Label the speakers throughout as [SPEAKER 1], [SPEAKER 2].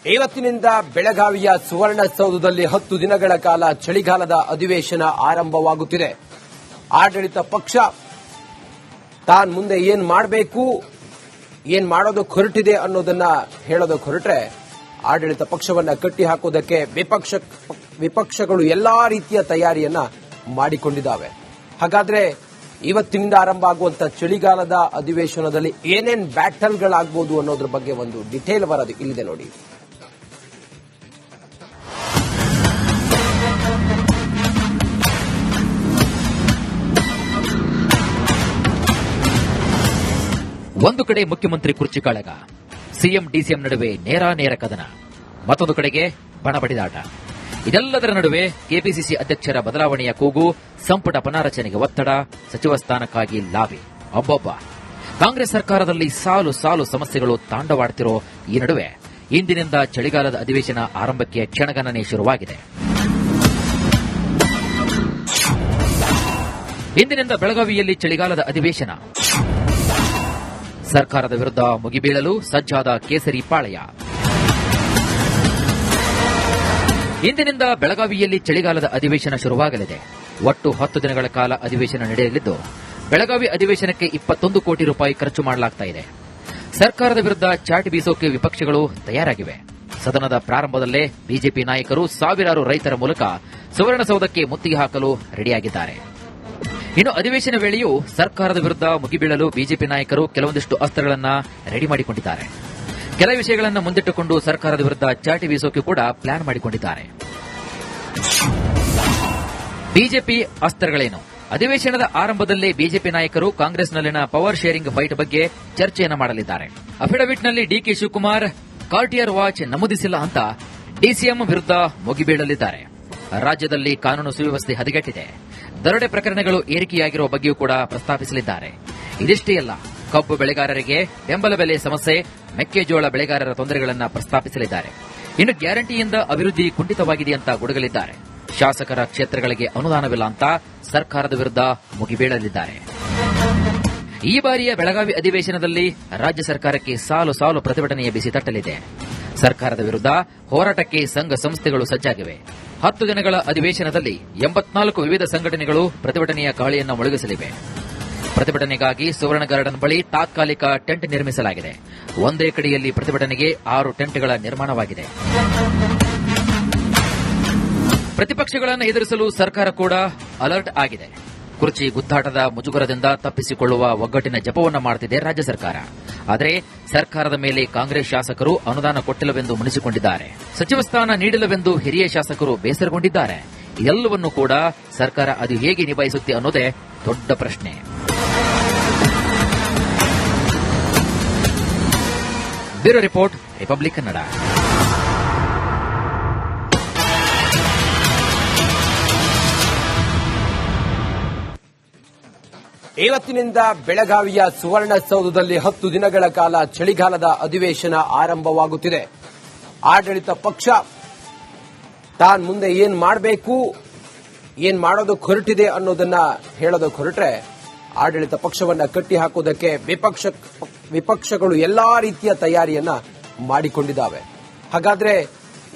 [SPEAKER 1] ಇವತ್ತಿನಿಂದ ಬೆಳಗಾವಿಯ ಸುವರ್ಣಸೌಧದಲ್ಲಿ 10 ದಿನಗಳ ಕಾಲ ಚಳಿಗಾಲದ ಅಧಿವೇಶನ ಆರಂಭವಾಗುತ್ತಿದೆ. ಆಡಳಿತ ಪಕ್ಷ ತಾನು ಮುಂದೆ ಏನ್ ಮಾಡಬೇಕು, ಏನ್ ಮಾಡೋದಕ್ಕೆ ಹೊರಟಿದೆ ಅನ್ನೋದನ್ನ ಹೇಳೋದಕ್ಕೆ ಹೊರಟ್ರೆ ಆಡಳಿತ ಪಕ್ಷವನ್ನ ಕಟ್ಟಿ ಹಾಕೋದಕ್ಕೆ ವಿಪಕ್ಷಗಳು ಎಲ್ಲಾ ರೀತಿಯ ತಯಾರಿಯನ್ನ ಮಾಡಿಕೊಂಡಿದ್ದಾವೆ. ಹಾಗಾದ್ರೆ ಇವತ್ತಿನಿಂದ ಆರಂಭ ಆಗುವಂತ ಚಳಿಗಾಲದ ಅಧಿವೇಶನದಲ್ಲಿ ಏನೇನ್ ಬ್ಯಾಟಲ್ಗಳಾಗಬಹುದು ಅನ್ನೋದ್ರ ಬಗ್ಗೆ ಒಂದು ಡಿಟೇಲ್ ವರದಿ ಇಲ್ಲಿದೆ ನೋಡಿ.
[SPEAKER 2] ಒಂದು ಕಡೆ ಮುಖ್ಯಮಂತ್ರಿ ಕುರ್ಚಿ ಕಾಳಗ, ಸಿಎಂ ಡಿಸಿಎಂ ನಡುವೆ ನೇರ ಕದನ, ಮತ್ತೊಂದು ಕಡೆಗೆ ಬಣ ಬಡಿದಾಟ. ಇದೆಲ್ಲದರ ನಡುವೆ ಕೆಪಿಸಿಸಿ ಅಧ್ಯಕ್ಷರ ಬದಲಾವಣೆಯ ಕೂಗು, ಸಂಪುಟ ಪುನಾರಚನೆಗೆ ಒತ್ತಡ, ಸಚಿವ ಸ್ಥಾನಕ್ಕಾಗಿ ಲಾಬಿ. ಒಬ್ಬೊಬ್ಬ ಕಾಂಗ್ರೆಸ್ ಸರ್ಕಾರದಲ್ಲಿ ಸಾಲು ಸಾಲು ಸಮಸ್ಯೆಗಳು ತಾಂಡವಾಡ್ತಿರೋ ಈ ನಡುವೆ ಇಂದಿನಿಂದ ಚಳಿಗಾಲದ ಅಧಿವೇಶನ ಆರಂಭಕ್ಕೆ ಕ್ಷಣಗಣನೆ ಶುರುವಾಗಿದೆ. ಇಂದಿನಿಂದ ಬೆಳಗಾವಿಯಲ್ಲಿ ಚಳಿಗಾಲದ ಅಧಿವೇಶನ. ಸರ್ಕಾರದ ವಿರುದ್ಧ ಮುಗಿಬೀಳಲು ಸಜ್ಜಾದ ಕೇಸರಿ ಪಾಳೆಯ. ಇಂದಿನಿಂದ ಬೆಳಗಾವಿಯಲ್ಲಿ ಚಳಿಗಾಲದ ಅಧಿವೇಶನ ಶುರುವಾಗಲಿದೆ. ಒಟ್ಟು 10 ದಿನಗಳ ಕಾಲ ಅಧಿವೇಶನ ನಡೆಯಲಿದ್ದು, ಬೆಳಗಾವಿ ಅಧಿವೇಶನಕ್ಕೆ 21 ಕೋಟಿ ರೂಪಾಯಿ ಖರ್ಚು ಮಾಡಲಾಗುತ್ತಿದೆ. ಸರ್ಕಾರದ ವಿರುದ್ಧ ಚಾಟಿ ಬೀಸೋಕೆ ವಿಪಕ್ಷಗಳು ತಯಾರಾಗಿವೆ. ಸದನದ ಪ್ರಾರಂಭದಲ್ಲೇ ಬಿಜೆಪಿ ನಾಯಕರು ಸಾವಿರಾರು ರೈತರ ಮೂಲಕ ಸುವರ್ಣಸೌಧಕ್ಕೆ ಮುತ್ತಿಗೆ ಹಾಕಲು ರೆಡಿಯಾಗಿದ್ದಾರೆ. ಇನ್ನು ಅಧಿವೇಶನ ವೇಳೆಯೂ ಸರ್ಕಾರದ ವಿರುದ್ಧ ಮುಗಿಬೀಳಲು ಬಿಜೆಪಿ ನಾಯಕರು ಕೆಲವೊಂದಿಷ್ಟು ಅಸ್ತ್ರಗಳನ್ನು ರೆಡಿ ಮಾಡಿಕೊಂಡಿದ್ದಾರೆ. ಕೆಲ ವಿಷಯಗಳನ್ನು ಮುಂದಿಟ್ಟುಕೊಂಡು ಸರ್ಕಾರದ ವಿರುದ್ಧ ಚಾಟಿ ಬೀಸೋಕೆ ಕೂಡ ಪ್ಲಾನ್ ಮಾಡಿಕೊಂಡಿದ್ದಾರೆ. ಬಿಜೆಪಿ ಅಸ್ತ್ರಗಳೇನು? ಅಧಿವೇಶನದ ಆರಂಭದಲ್ಲೇ ಬಿಜೆಪಿ ನಾಯಕರು ಕಾಂಗ್ರೆಸ್ನಲ್ಲಿನ ಪವರ್ ಶೇರಿಂಗ್ ಫೈಟ್ ಬಗ್ಗೆ ಚರ್ಚೆಯನ್ನು ಮಾಡಲಿದ್ದಾರೆ. ಅಫಿಡವಿಟ್ನಲ್ಲಿ ಡಿಕೆ ಶಿವಕುಮಾರ್ ಕಾರ್ಟಿಯರ್ ವಾಚ್ ನಮೂದಿಸಿಲ್ಲ ಅಂತ ಡಿಸಿಎಂ ವಿರುದ್ಧ ಮುಗಿಬೀಳಲಿದ್ದಾರೆ. ರಾಜ್ಯದಲ್ಲಿ ಕಾನೂನು ಸುವ್ಯವಸ್ಥೆ ಹದಗೆಟ್ಟಿದೆ, ದರೋಡೆ ಪ್ರಕರಣಗಳು ಏರಿಕೆಯಾಗಿರುವ ಬಗ್ಗೆಯೂ ಕೂಡ ಪ್ರಸ್ತಾಪಿಸಲಿದ್ದಾರೆ. ಇದಿಷ್ಟೇ ಅಲ್ಲ, ಕಬ್ಬು ಬೆಳೆಗಾರರಿಗೆ ಬೆಂಬಲ ಬೆಲೆ ಸಮಸ್ಯೆ, ಮೆಕ್ಕೆಜೋಳ ಬೆಳೆಗಾರರ ತೊಂದರೆಗಳನ್ನು ಪ್ರಸ್ತಾಪಿಸಲಿದ್ದಾರೆ. ಇನ್ನು ಗ್ಯಾರಂಟಿಯಿಂದ ಅಭಿವೃದ್ಧಿ ಕುಂಠಿತವಾಗಿದೆ ಅಂತ ಗುಡುಗಲಿದ್ದಾರೆ. ಶಾಸಕರ ಕ್ಷೇತ್ರಗಳಿಗೆ ಅನುದಾನವಿಲ್ಲ ಅಂತ ಸರ್ಕಾರದ ವಿರುದ್ಧ ಮುಗಿಬೀಳಲಿದ್ದಾರೆ. ಈ ಬಾರಿಯ ಬೆಳಗಾವಿ ಅಧಿವೇಶನದಲ್ಲಿ ರಾಜ್ಯ ಸರ್ಕಾರಕ್ಕೆ ಸಾಲು ಸಾಲು ಪ್ರತಿಭಟನೆಯ ಬಿಸಿ ತಟ್ಟಲಿದೆ. ಸರ್ಕಾರದ ವಿರುದ್ಧ ಹೋರಾಟಕ್ಕೆ ಸಂಘ ಸಂಸ್ಥೆಗಳು ಸಜ್ಜಾಗಿವೆ. 10 ದಿನಗಳ ಅಧಿವೇಶನದಲ್ಲಿ 84 ವಿವಿಧ ಸಂಘಟನೆಗಳು ಪ್ರತಿಭಟನೆಯ ಗಾಳಿಯನ್ನು ಮೊಳಗಿಸಲಿವೆ. ಪ್ರತಿಭಟನೆಗಾಗಿ ಸುವರ್ಣ ಗಾರ್ಡನ್ ಬಳಿ ತಾತ್ಕಾಲಿಕ ಟೆಂಟ್ ನಿರ್ಮಿಸಲಾಗಿದೆ. ಒಂದೇ ಕಡೆಯಲ್ಲಿ ಪ್ರತಿಭಟನೆಗೆ 6 ಟೆಂಟ್ಗಳ ನಿರ್ಮಾಣವಾಗಿದೆ. ಪ್ರತಿಪಕ್ಷಗಳನ್ನು ಎದುರಿಸಲು ಸರ್ಕಾರ ಕೂಡ ಅಲರ್ಟ್ ಆಗಿದೆ. ಕುರ್ಚಿ ಗುದ್ದಾಟದ ಮುಜುಗರದಿಂದ ತಪ್ಪಿಸಿಕೊಳ್ಳುವ ಒಗ್ಗಟ್ಟಿನ ಜಪವನ್ನು ಮಾಡುತ್ತಿದೆ ರಾಜ್ಯ ಸರ್ಕಾರ. ಆದರೆ ಸರ್ಕಾರದ ಮೇಲೆ ಕಾಂಗ್ರೆಸ್ ಶಾಸಕರು ಅನುದಾನ ಕೊಟ್ಟಿಲ್ಲವೆಂದು ಮುನಿಸಿಕೊಂಡಿದ್ದಾರೆ. ಸಚಿವ ಸ್ಥಾನ ನೀಡಿಲ್ಲವೆಂದು ಹಿರಿಯ ಶಾಸಕರು ಬೇಸರಗೊಂಡಿದ್ದಾರೆ. ಎಲ್ಲವನ್ನೂ ಕೂಡ ಸರ್ಕಾರ ಅದು ಹೇಗೆ ನಿಭಾಯಿಸುತ್ತೆ ಅನ್ನೋದೇ ದೊಡ್ಡ ಪ್ರಶ್ನೆ. Bureau report, republic Kannada.
[SPEAKER 1] ಇವತ್ತಿನಿಂದ ಬೆಳಗಾವಿಯ ಸುವರ್ಣಸೌಧದಲ್ಲಿ 10 ದಿನಗಳ ಕಾಲ ಚಳಿಗಾಲದ ಅಧಿವೇಶನ ಆರಂಭವಾಗುತ್ತಿದೆ. ಆಡಳಿತ ಪಕ್ಷ ತಾನು ಮುಂದೆ ಏನ್ ಮಾಡಬೇಕು, ಏನ್ ಮಾಡೋದಕ್ಕೆ ಹೊರಟಿದೆ ಅನ್ನೋದನ್ನ ಹೇಳೋದಕ್ಕೆ ಹೊರಟ್ರೆ ಆಡಳಿತ ಪಕ್ಷವನ್ನ ಕಟ್ಟಿ ಹಾಕೋದಕ್ಕೆ ವಿಪಕ್ಷಗಳು ಎಲ್ಲಾ ರೀತಿಯ ತಯಾರಿಯನ್ನ ಮಾಡಿಕೊಂಡಿದ್ದಾವೆ. ಹಾಗಾದ್ರೆ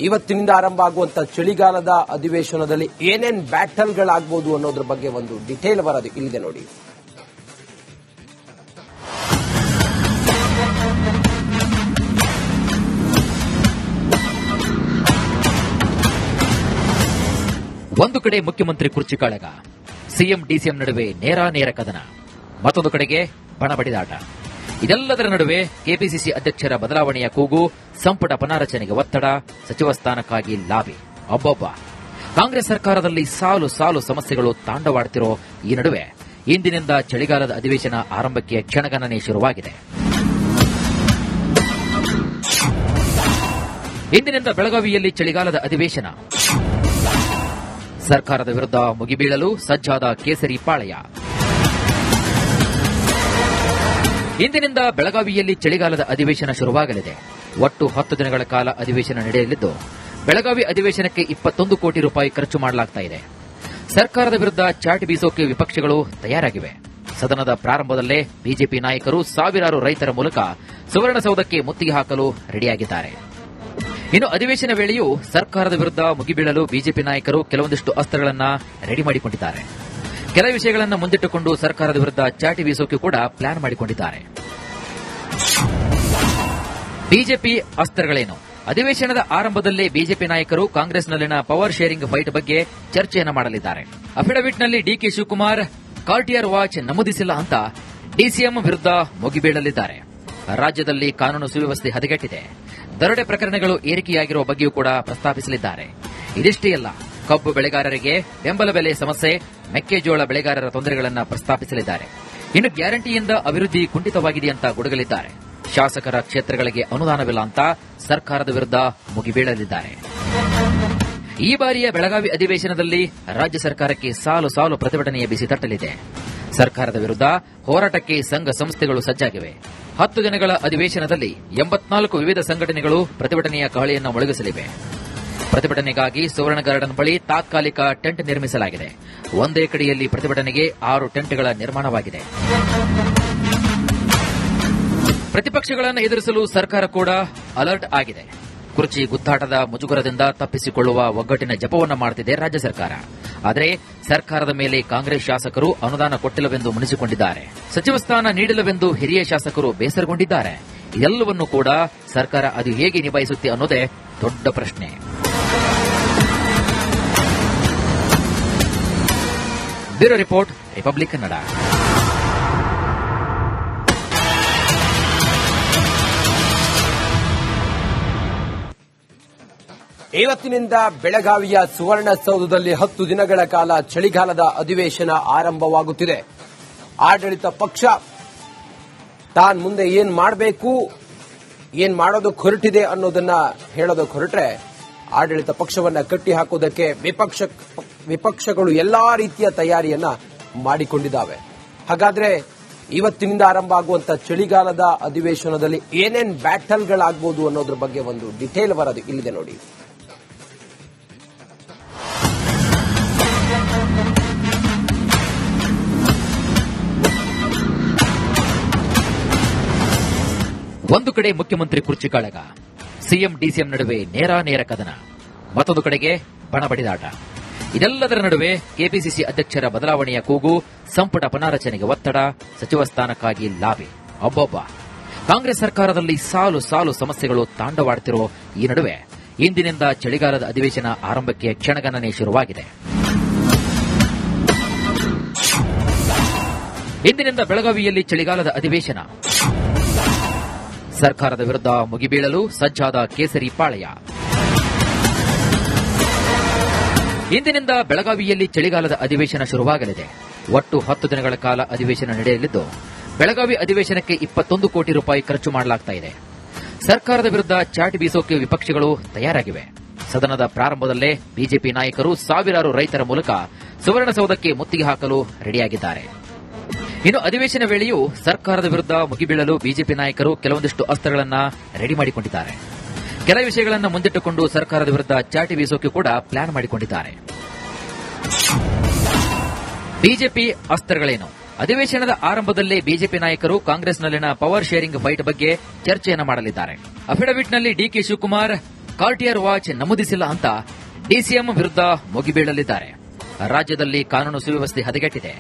[SPEAKER 1] ಇವತ್ತಿನಿಂದ ಆರಂಭ ಆಗುವಂತ ಚಳಿಗಾಲದ ಅಧಿವೇಶನದಲ್ಲಿ ಏನೇನ್ ಬ್ಯಾಟಲ್ಗಳಾಗಬಹುದು ಅನ್ನೋದ್ರ ಬಗ್ಗೆ ಒಂದು ಡಿಟೇಲ್ ವರದಿ ಇಲ್ಲಿದೆ ನೋಡಿ.
[SPEAKER 2] ಒಂದು ಕಡೆ ಮುಖ್ಯಮಂತ್ರಿ ಕುರ್ಚಿ ಕಾಳಗ, ಸಿಎಂ ಡಿಸಿಎಂ ನಡುವೆ ನೇರ ಕದನ, ಮತ್ತೊಂದು ಕಡೆಗೆ ಬಣ ಬಡಿದಾಟ. ಇದೆಲ್ಲದರ ನಡುವೆ ಕೆಪಿಸಿಸಿ ಅಧ್ಯಕ್ಷರ ಬದಲಾವಣೆಯ ಕೂಗು, ಸಂಪುಟ ಪುನಾರಚನೆಗೆ ಒತ್ತಡ, ಸಚಿವ ಸ್ಥಾನಕ್ಕಾಗಿ ಲಾಬಿ. ಒಬ್ಬೊಬ್ಬ ಕಾಂಗ್ರೆಸ್ ಸರ್ಕಾರದಲ್ಲಿ ಸಾಲು ಸಾಲು ಸಮಸ್ಯೆಗಳು ತಾಂಡವಾಡ್ತಿರೋ ಈ ನಡುವೆ ಇಂದಿನಿಂದ ಚಳಿಗಾಲದ ಅಧಿವೇಶನ ಆರಂಭಕ್ಕೆ ಕ್ಷಣಗಣನೆ ಶುರುವಾಗಿದೆ. ಇಂದಿನಿಂದ ಬೆಳಗಾವಿಯಲ್ಲಿ ಚಳಿಗಾಲದ ಅಧಿವೇಶನ. ಸರ್ಕಾರದ ವಿರುದ್ಧ ಮುಗಿಬೀಳಲು ಸಜ್ಜಾದ ಕೇಸರಿ ಪಾಳೆಯ. ಇಂದಿನಿಂದ ಬೆಳಗಾವಿಯಲ್ಲಿ ಚಳಿಗಾಲದ ಅಧಿವೇಶನ ಶುರುವಾಗಲಿದೆ. ಒಟ್ಟು 10 ದಿನಗಳ ಕಾಲ ಅಧಿವೇಶನ ನಡೆಯಲಿದ್ದು, ಬೆಳಗಾವಿ ಅಧಿವೇಶನಕ್ಕೆ 21 ಕೋಟಿ ರೂಪಾಯಿ ಖರ್ಚು ಮಾಡಲಾಗುತ್ತಿದೆ. ಸರ್ಕಾರದ ವಿರುದ್ಧ ಚಾಟಿ ಬೀಸೋಕೆ ವಿಪಕ್ಷಗಳು ತಯಾರಾಗಿವೆ. ಸದನದ ಪ್ರಾರಂಭದಲ್ಲೇ ಬಿಜೆಪಿ ನಾಯಕರು ಸಾವಿರಾರು ರೈತರ ಮೂಲಕ ಸುವರ್ಣಸೌಧಕ್ಕೆ ಮುತ್ತಿಗೆ ಹಾಕಲು ರೆಡಿಯಾಗಿದ್ದಾರೆ. ಇನ್ನು ಅಧಿವೇಶನ ವೇಳೆಯೂ ಸರ್ಕಾರದ ವಿರುದ್ಧ ಮುಗಿಬೀಳಲು ಬಿಜೆಪಿ ನಾಯಕರು ಕೆಲವೊಂದಿಷ್ಟು ಅಸ್ತ್ರಗಳನ್ನು ರೆಡಿ ಮಾಡಿಕೊಂಡಿದ್ದಾರೆ. ಕೆಲ ವಿಷಯಗಳನ್ನು ಮುಂದಿಟ್ಟುಕೊಂಡು ಸರ್ಕಾರದ ವಿರುದ್ಧ ಚಾಟಿ ಬೀಸೋಕೆ ಕೂಡ ಪ್ಲಾನ್ ಮಾಡಿಕೊಂಡಿದ್ದಾರೆ. ಬಿಜೆಪಿ ಅಸ್ತ್ರಗಳೇನು? ಅಧಿವೇಶನದ ಆರಂಭದಲ್ಲೇ ಬಿಜೆಪಿ ನಾಯಕರು ಕಾಂಗ್ರೆಸ್ನಲ್ಲಿನ ಪವರ್ ಶೇರಿಂಗ್ ಫೈಟ್ ಬಗ್ಗೆ ಚರ್ಚೆಯನ್ನು ಮಾಡಲಿದ್ದಾರೆ. ಅಫಿಡವಿಟ್ನಲ್ಲಿ ಡಿಕೆ ಶಿವಕುಮಾರ್ ಕಾರ್ಟಿಯರ್ ವಾಚ್ ನಮೂದಿಸಿಲ್ಲ ಅಂತ ಡಿಸಿಎಂ ವಿರುದ್ಧ ಮುಗಿಬೀಳಲಿದ್ದಾರೆ. ರಾಜ್ಯದಲ್ಲಿ ಕಾನೂನು ಸುವ್ಯವಸ್ಥೆ ಹದಗೆಟ್ಟಿದೆ. ದರೋಡೆ ಪ್ರಕರಣಗಳು ಏರಿಕೆಯಾಗಿರುವ ಬಗ್ಗೆಯೂ ಕೂಡ ಪ್ರಸ್ತಾಪಿಸಲಿದ್ದಾರೆ. ಇದಿಷ್ಟೇ ಅಲ್ಲ, ಕಬ್ಬು ಬೆಳೆಗಾರರಿಗೆ ಬೆಂಬಲ ಬೆಲೆ ಸಮಸ್ಯೆ, ಮೆಕ್ಕೆಜೋಳ ಬೆಳೆಗಾರರ ತೊಂದರೆಗಳನ್ನು ಪ್ರಸ್ತಾಪಿಸಲಿದ್ದಾರೆ. ಇನ್ನು ಗ್ಯಾರಂಟಿಯಿಂದ ಅಭಿವೃದ್ಧಿ ಕುಂಠಿತವಾಗಿದೆ ಅಂತ ಗುಡುಗಲಿದ್ದಾರೆ. ಶಾಸಕರ ಕ್ಷೇತ್ರಗಳಿಗೆ ಅನುದಾನವಿಲ್ಲ ಅಂತ ಸರ್ಕಾರದ ವಿರುದ್ಧ ಮುಗಿಬೀಳಲಿದ್ದಾರೆ. ಈ ಬಾರಿಯ ಬೆಳಗಾವಿ ಅಧಿವೇಶನದಲ್ಲಿ ರಾಜ್ಯ ಸರ್ಕಾರಕ್ಕೆ ಸಾಲು ಸಾಲು ಪ್ರತಿಭಟನೆಯ ಬಿಸಿ ತಟ್ಟಲಿದೆ. ಸರ್ಕಾರದ ವಿರುದ್ಧ ಹೋರಾಟಕ್ಕೆ ಸಂಘ ಸಂಸ್ಥೆಗಳು ಸಜ್ಜಾಗಿವೆ. 10 ದಿನಗಳ ಅಧಿವೇಶನದಲ್ಲಿ 84 ವಿವಿಧ ಸಂಘಟನೆಗಳು ಪ್ರತಿಭಟನೆಯ ಕಹಳೆಯನ್ನು ಮೊಳಗಿಸಲಿವೆ. ಪ್ರತಿಭಟನೆಗಾಗಿ ಸುವರ್ಣ ಗಾರ್ಡನ್ ಬಳಿ ತಾತ್ಕಾಲಿಕ ಟೆಂಟ್ ನಿರ್ಮಿಸಲಾಗಿದೆ. ಒಂದೇ ಕಡೆಯಲ್ಲಿ ಪ್ರತಿಭಟನೆಗೆ 6 ಟೆಂಟ್ಗಳ ನಿರ್ಮಾಣವಾಗಿದೆ. ಪ್ರತಿಪಕ್ಷಗಳನ್ನು ಎದುರಿಸಲು ಸರ್ಕಾರ ಕೂಡ ಅಲರ್ಟ್ ಆಗಿದೆ. ಕುರ್ಚಿ ಗುದ್ದಾಟದ ಮುಜುಗರದಿಂದ ತಪ್ಪಿಸಿಕೊಳ್ಳುವ ಒಗ್ಗಟ್ಟಿನ ಜಪವನ್ನು ಮಾಡುತ್ತಿದೆ ರಾಜ್ಯ ಸರ್ಕಾರ. ಆದರೆ ಸರ್ಕಾರದ ಮೇಲೆ ಕಾಂಗ್ರೆಸ್ ಶಾಸಕರು ಅನುದಾನ ಕೊಟ್ಟಿಲ್ಲವೆಂದು ಮುನಿಸಿಕೊಂಡಿದ್ದಾರೆ. ಸಚಿವ ಸ್ಥಾನ ನೀಡಿಲ್ಲವೆಂದು ಹಿರಿಯ ಶಾಸಕರು ಬೇಸರಗೊಂಡಿದ್ದಾರೆ. ಇದೆಲ್ಲವನ್ನೂ ಕೂಡ ಸರ್ಕಾರ ಅದು ಹೇಗೆ ನಿಭಾಯಿಸುತ್ತೆ ಅನ್ನೋದೇ ದೊಡ್ಡ ಪ್ರಶ್ನೆ. Bureau report, republic Kannada.
[SPEAKER 1] ಇವತ್ತಿನಿಂದ ಬೆಳಗಾವಿಯ ಸುವರ್ಣಸೌಧದಲ್ಲಿ 10 ದಿನಗಳ ಕಾಲ ಚಳಿಗಾಲದ ಅಧಿವೇಶನ ಆರಂಭವಾಗುತ್ತಿದೆ. ಆಡಳಿತ ಪಕ್ಷ ತಾನು ಮುಂದೆ ಏನ್ ಮಾಡಬೇಕು, ಏನ್ ಮಾಡೋದಕ್ಕೆ ಹೊರಟಿದೆ ಅನ್ನೋದನ್ನ ಹೇಳೋದಕ್ಕೆ ಹೊರಟ್ರೆ ಆಡಳಿತ ಪಕ್ಷವನ್ನ ಕಟ್ಟಿ ಹಾಕೋದಕ್ಕೆ ವಿಪಕ್ಷಗಳು ಎಲ್ಲಾ ರೀತಿಯ ತಯಾರಿಯನ್ನ ಮಾಡಿಕೊಂಡಿದ್ದಾವೆ. ಹಾಗಾದ್ರೆ ಇವತ್ತಿನಿಂದ ಆರಂಭ ಆಗುವಂತ ಚಳಿಗಾಲದ ಅಧಿವೇಶನದಲ್ಲಿ ಏನೇನ್ ಬ್ಯಾಟಲ್ಗಳಾಗಬಹುದು ಅನ್ನೋದ್ರ ಬಗ್ಗೆ ಒಂದು ಡಿಟೇಲ್ ವರದಿ ಇಲ್ಲಿದೆ ನೋಡಿ.
[SPEAKER 2] ಒಂದು ಕಡೆ ಮುಖ್ಯಮಂತ್ರಿ ಕುರ್ಚಿ ಕಾಳಗ, ಸಿಎಂ ಡಿಸಿಎಂ ನಡುವೆ ನೇರ ಕದನ, ಮತ್ತೊಂದು ಕಡೆಗೆ ಬಣಬಡಿದಾಟ. ಇದೆಲ್ಲದರ ನಡುವೆ ಕೆಪಿಸಿಸಿ ಅಧ್ಯಕ್ಷರ ಬದಲಾವಣೆಯ ಕೂಗು, ಸಂಪುಟ ಪುನಾರಚನೆಗೆ ಒತ್ತಡ, ಸಚಿವ ಸ್ಥಾನಕ್ಕಾಗಿ ಲಾಬಿ. ಒಬ್ಬೊಬ್ಬ ಕಾಂಗ್ರೆಸ್ ಸರ್ಕಾರದಲ್ಲಿ ಸಾಲು ಸಾಲು ಸಮಸ್ಯೆಗಳು ತಾಂಡವಾಡುತ್ತಿರೋ ಈ ನಡುವೆ ಇಂದಿನಿಂದ ಚಳಿಗಾಲದ ಅಧಿವೇಶನ ಆರಂಭಕ್ಕೆ ಕ್ಷಣಗಣನೆ ಶುರುವಾಗಿದೆ. ಇಂದಿನಿಂದ ಬೆಳಗಾವಿಯಲ್ಲಿ ಚಳಿಗಾಲದ ಅಧಿವೇಶನ. ಸರ್ಕಾರದ ವಿರುದ್ಧ ಮುಗಿಬೀಳಲು ಸಜ್ಜಾದ ಕೇಸರಿ ಪಾಳೆಯ. ಇಂದಿನಿಂದ ಬೆಳಗಾವಿಯಲ್ಲಿ ಚಳಿಗಾಲದ ಅಧಿವೇಶನ ಶುರುವಾಗಲಿದೆ. ಒಟ್ಟು 10 ದಿನಗಳ ಕಾಲ ಅಧಿವೇಶನ ನಡೆಯಲಿದ್ದು, ಬೆಳಗಾವಿ ಅಧಿವೇಶನಕ್ಕೆ 21 ಕೋಟಿ ರೂಪಾಯಿ ಖರ್ಚು ಮಾಡಲಾಗುತ್ತಿದೆ. ಸರ್ಕಾರದ ವಿರುದ್ಧ ಚಾಟಿ ಬೀಸೋಕೆ ವಿಪಕ್ಷಗಳು ತಯಾರಾಗಿವೆ. ಸದನದ ಪ್ರಾರಂಭದಲ್ಲೇ ಬಿಜೆಪಿ ನಾಯಕರು ಸಾವಿರಾರು ರೈತರ ಮೂಲಕ ಸುವರ್ಣಸೌಧಕ್ಕೆ ಮುತ್ತಿಗೆ ಹಾಕಲು ರೆಡಿಯಾಗಿದ್ದಾರೆ. ಇನ್ನು ಅಧಿವೇಶನ ವೇಳೆಯೂ ಸರ್ಕಾರದ ವಿರುದ್ಧ ಮುಗಿಬೀಳಲು ಬಿಜೆಪಿ ನಾಯಕರು ಕೆಲವೊಂದಿಷ್ಟು ಅಸ್ತ್ರಗಳನ್ನು ರೆಡಿ ಮಾಡಿಕೊಂಡಿದ್ದಾರೆ. ಕೆಲ ವಿಷಯಗಳನ್ನು ಮುಂದಿಟ್ಟುಕೊಂಡು ಸರ್ಕಾರದ ವಿರುದ್ಧ ಚಾಟಿ ಬೀಸೋಕೆ ಕೂಡ ಪ್ಲಾನ್ ಮಾಡಿಕೊಂಡಿದ್ದಾರೆ. ಬಿಜೆಪಿ ಅಸ್ತ್ರಗಳೇನು? ಅಧಿವೇಶನದ ಆರಂಭದಲ್ಲೇ ಬಿಜೆಪಿ ನಾಯಕರು ಕಾಂಗ್ರೆಸ್ನಲ್ಲಿನ ಪವರ್ ಶೇರಿಂಗ್ ಫೈಟ್ ಬಗ್ಗೆ ಚರ್ಚೆಯನ್ನು ಮಾಡಲಿದ್ದಾರೆ. ಅಫಿಡವಿಟ್ನಲ್ಲಿ ಡಿಕೆ ಶಿವಕುಮಾರ್ ಕಾರ್ಟಿಯರ್ ವಾಚ್ ನಮೂದಿಸಿಲ್ಲ ಅಂತ ಡಿಸಿಎಂ ವಿರುದ್ಧ ಮುಗಿಬೀಳಲಿದ್ದಾರೆ. ರಾಜ್ಯದಲ್ಲಿ ಕಾನೂನು ಸುವ್ಯವಸ್ಥೆ ಹದಗೆಟ್ಟಿದೆ.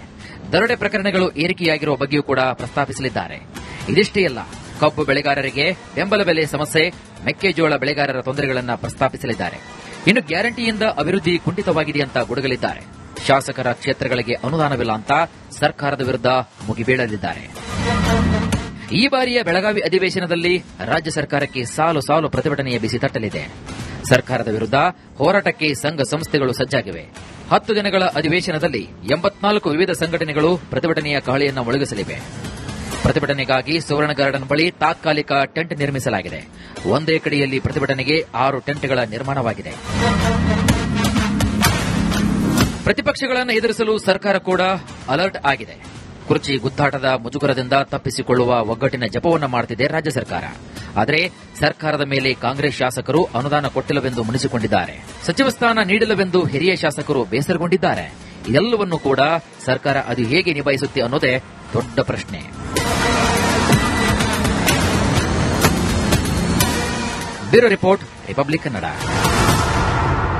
[SPEAKER 2] ದರೋಡೆ ಪ್ರಕರಣಗಳು ಏರಿಕೆಯಾಗಿರುವ ಬಗ್ಗೆಯೂ ಕೂಡ ಪ್ರಸ್ತಾಪಿಸಲಿದ್ದಾರೆ. ಇದಿಷ್ಟೇ ಅಲ್ಲ, ಕಬ್ಬು ಬೆಳೆಗಾರರಿಗೆ ಬೆಂಬಲ ಬೆಲೆ ಸಮಸ್ಯೆ, ಮೆಕ್ಕೆಜೋಳ ಬೆಳೆಗಾರರ ತೊಂದರೆಗಳನ್ನು ಪ್ರಸ್ತಾಪಿಸಲಿದ್ದಾರೆ. ಇನ್ನು ಗ್ಯಾರಂಟಿಯಿಂದ ಅಭಿವೃದ್ಧಿ ಕುಂಠಿತವಾಗಿದೆ ಅಂತ ಗುಡುಗಲಿದ್ದಾರೆ. ಶಾಸಕರ ಕ್ಷೇತ್ರಗಳಿಗೆ ಅನುದಾನವಿಲ್ಲ ಅಂತ ಸರ್ಕಾರದ ವಿರುದ್ಧ ಮುಗಿಬೀಳಲಿದ್ದಾರೆ. ಈ ಬಾರಿಯ ಬೆಳಗಾವಿ ಅಧಿವೇಶನದಲ್ಲಿ ರಾಜ್ಯ ಸರ್ಕಾರಕ್ಕೆ ಸಾಲು ಸಾಲು ಪ್ರತಿಭಟನೆಯ ಬಿಸಿ ತಟ್ಟಲಿದೆ. ಸರ್ಕಾರದ ವಿರುದ್ಧ ಹೋರಾಟಕ್ಕೆ ಸಂಘ ಸಂಸ್ಥೆಗಳು ಸಜ್ಜಾಗಿವೆ. 10 ದಿನಗಳ ಅಧಿವೇಶನದಲ್ಲಿ 84 ವಿವಿಧ ಸಂಘಟನೆಗಳು ಪ್ರತಿಭಟನೆಯ ಕಹಳೆಯನ್ನು ಮೊಳಗಿಸಲಿವೆ. ಪ್ರತಿಭಟನೆಗಾಗಿ ಸುವರ್ಣ ಗಾರ್ಡನ್ ಬಳಿ ತಾತ್ಕಾಲಿಕ ಟೆಂಟ್ ನಿರ್ಮಿಸಲಾಗಿದೆ. ಒಂದೇ ಕಡೆಯಲ್ಲಿ ಪ್ರತಿಭಟನೆಗೆ 6 ಟೆಂಟ್ಗಳ ನಿರ್ಮಾಣವಾಗಿದೆ. ಪ್ರತಿಪಕ್ಷಗಳನ್ನು ಎದುರಿಸಲು ಸರ್ಕಾರ ಕೂಡ ಅಲರ್ಟ್ ಆಗಿದೆ. ಕುರ್ಚಿ ಗುದ್ದಾಟದ ಮುಜುಗರದಿಂದ ತಪ್ಪಿಸಿಕೊಳ್ಳುವ ಒಗ್ಗಟ್ಟಿನ ಜಪವನ್ನು ಮಾಡುತ್ತಿದೆ ರಾಜ್ಯ ಸರ್ಕಾರ. ಆದರೆ ಸರ್ಕಾರದ ಮೇಲೆ ಕಾಂಗ್ರೆಸ್ ಶಾಸಕರು ಅನುದಾನ ಕೊಟ್ಟಿಲ್ಲವೆಂದು ಮುನಿಸಿಕೊಂಡಿದ್ದಾರೆ. ಸಚಿವ ಸ್ಥಾನ ನೀಡಿಲ್ಲವೆಂದು ಹಿರಿಯ ಶಾಸಕರು ಬೇಸರಗೊಂಡಿದ್ದಾರೆ. ಇದೆಲ್ಲವನ್ನೂ ಕೂಡ ಸರ್ಕಾರ ಅದು ಹೇಗೆ ನಿಭಾಯಿಸುತ್ತೆ ಅನ್ನೋದೇ ದೊಡ್ಡ ಪ್ರಶ್ನೆ. Bureau report, republic Kannada.